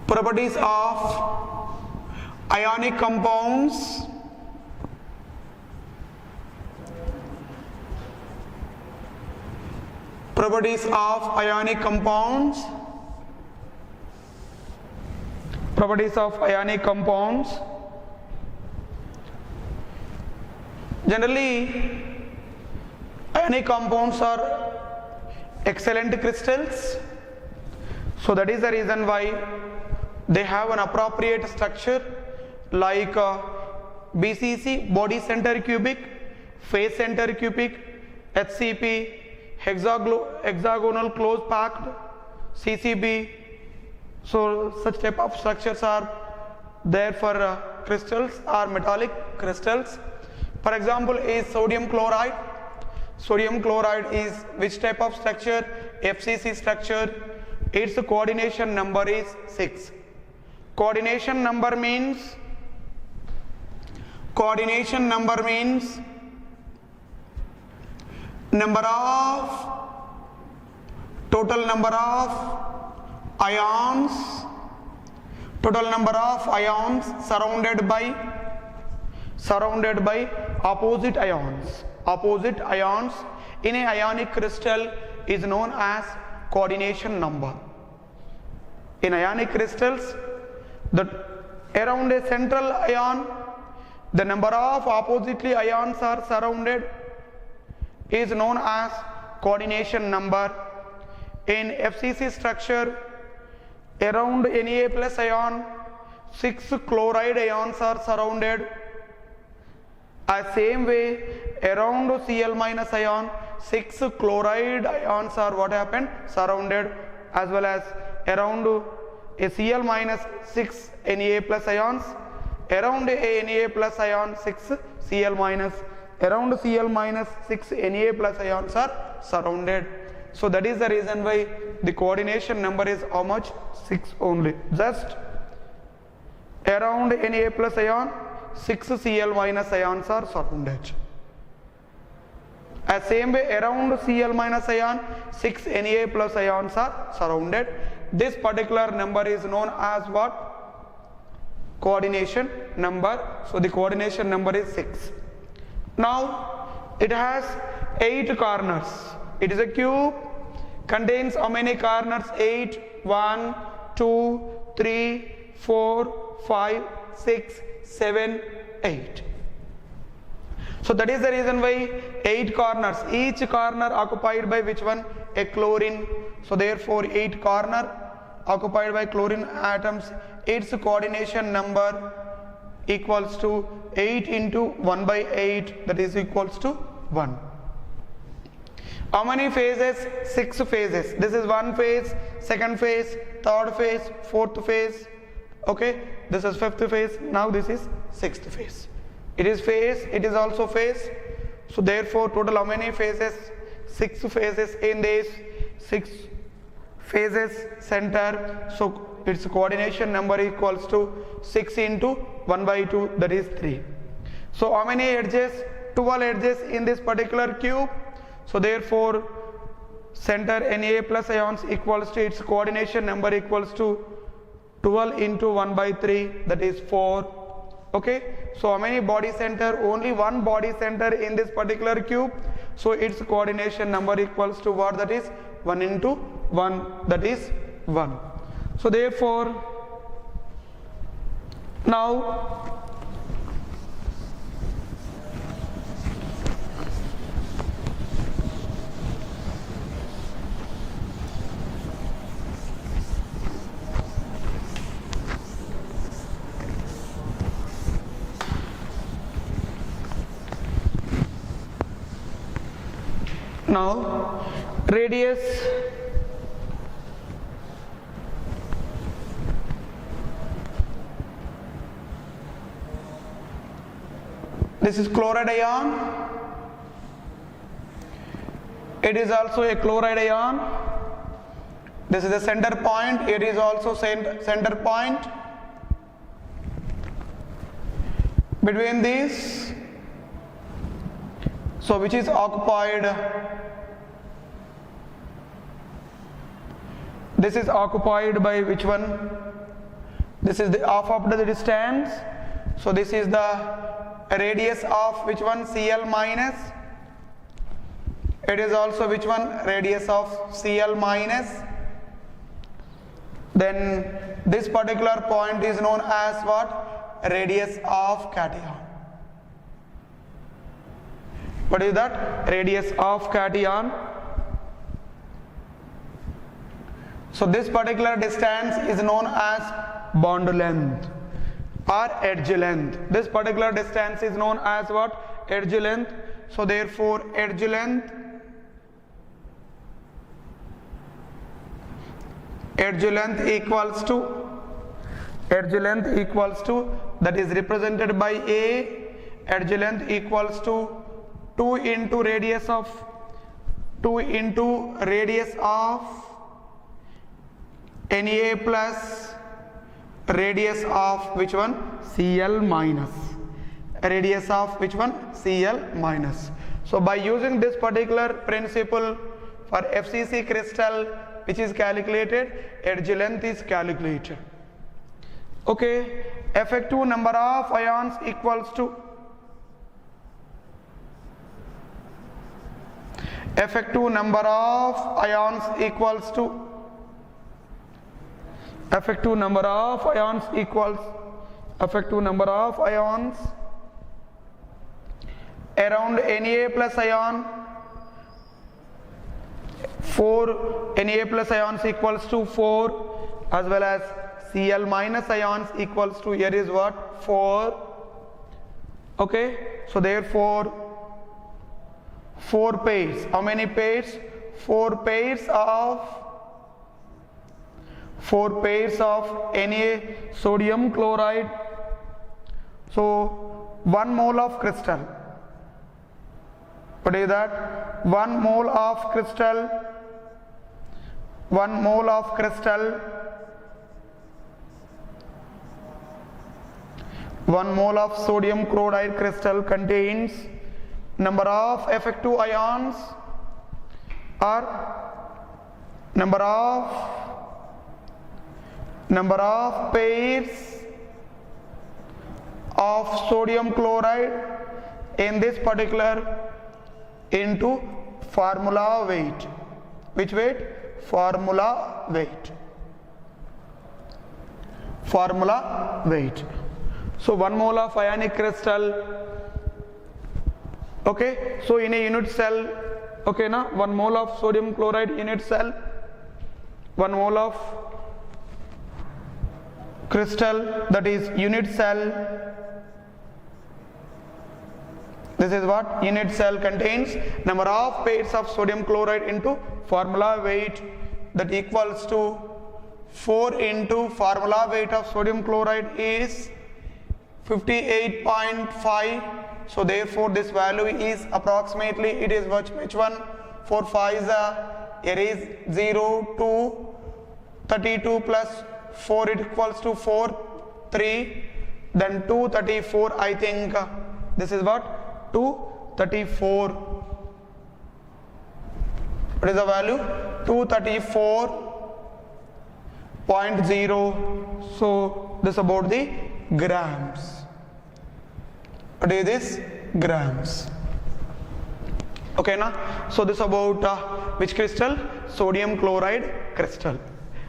Properties of ionic compounds. Properties of ionic compounds. Properties of ionic compounds. Generally, ionic compounds are excellent crystals. So that is the reason why they have an appropriate structure like BCC, body center cubic, phase center cubic, HCP, hexagonal close packed, CCB. So such type of structures are there for crystals or metallic crystals. For example, is sodium chloride. Sodium chloride is which type of structure? FCC structure. Its coordination number is 6. Coordination number means total number of ions surrounded by opposite ions in a ionic crystal is known as coordination number. In ionic crystals, around a central ion, the number of oppositely ions are surrounded is known as coordination number. In FCC structure, around Na plus ion, 6 chloride ions are surrounded. Same way, around Cl minus ion, 6 chloride ions are what happened? Surrounded, as well as around a Cl minus 6 Na plus ions, around a Na plus ion 6 Cl minus, around Cl minus 6 Na plus ions are surrounded. So that is the reason why the coordination number is how much? 6 only. Just around Na plus ion 6 Cl minus ions are surrounded. Same way, around Cl minus ion 6 Na plus ions are surrounded. This particular number is known as what? Coordination number. So the coordination number is 6. Now it has 8 corners. It is a cube, contains how many corners? 8. 1, 2, 3, 4, 5, 6, 7, 8. So that is the reason why 8 corners, each corner occupied by which one? A chlorine. So therefore 8 corner occupied by chlorine atoms, its coordination number equals to 8 into 1 by 8, that is equals to 1. How many phases? 6 phases. This is one phase, second phase, third phase, fourth phase. Okay, this is fifth phase. Now this is sixth phase. It is phase, it is also phase. So therefore total how many phases? 6 phases in this 6 phases center. So its coordination number equals to 6 into 1 by 2, that is 3. So how many edges? 12 edges in this particular cube. So therefore center Na plus ions equals to its coordination number equals to 12 into 1 by 3, that is 4. Okay, so how many body center? Only one body center in this particular cube. So its coordination number equals to what? That is 1 into 1, that is 1. So therefore now radius this is chloride ion, it is also a chloride ion. This is the center point, it is also center point. Between these, so which is occupied, this is occupied by which one? This is the half of the distance. So this is the radius of which one? Cl minus. It is also which one? Radius of Cl minus. Then this particular point is known as what? Radius of cation. What is that? Radius of cation. So this particular distance is known as bond length or edge length. This particular distance is known as what? Edge length. So therefore edge length equals to that is represented by A. Edge length equals to 2 into radius of Na plus radius of which one? Cl minus. Radius of which one? Cl minus. So by using this particular principle for FCC crystal which is calculated, edge length is calculated. Okay, effective number of ions equals to effective number of ions equals around Na plus ion 4 Na plus ions equals to 4, as well as Cl minus ions equals to, here is what? 4. Okay, so therefore 4 pairs. How many pairs? 4 pairs of Na sodium chloride. So 1 mole of crystal. What is that? 1 mole of crystal. 1 mole of crystal. 1 mole of sodium chloride crystal contains number of effective ions or number of pairs of sodium chloride in this particular into formula weight. Which weight? Formula weight. So 1 mole of ionic crystal. Okay, so in a unit cell, okay na, 1 mole of sodium chloride unit cell, 1 mole of crystal, that is unit cell. This is what? Unit cell contains number of pairs of sodium chloride into formula weight, that equals to 4 into formula weight of sodium chloride is 58.5. So therefore this value is approximately, it is which one? 4 5s, here is 0 2 32 plus 4, it equals to 4 3, then 234. I think this is what? 234. What is the value? 234.0. So this about the grams. What is this? Grams. Okay na? So this about which crystal? Sodium chloride crystal.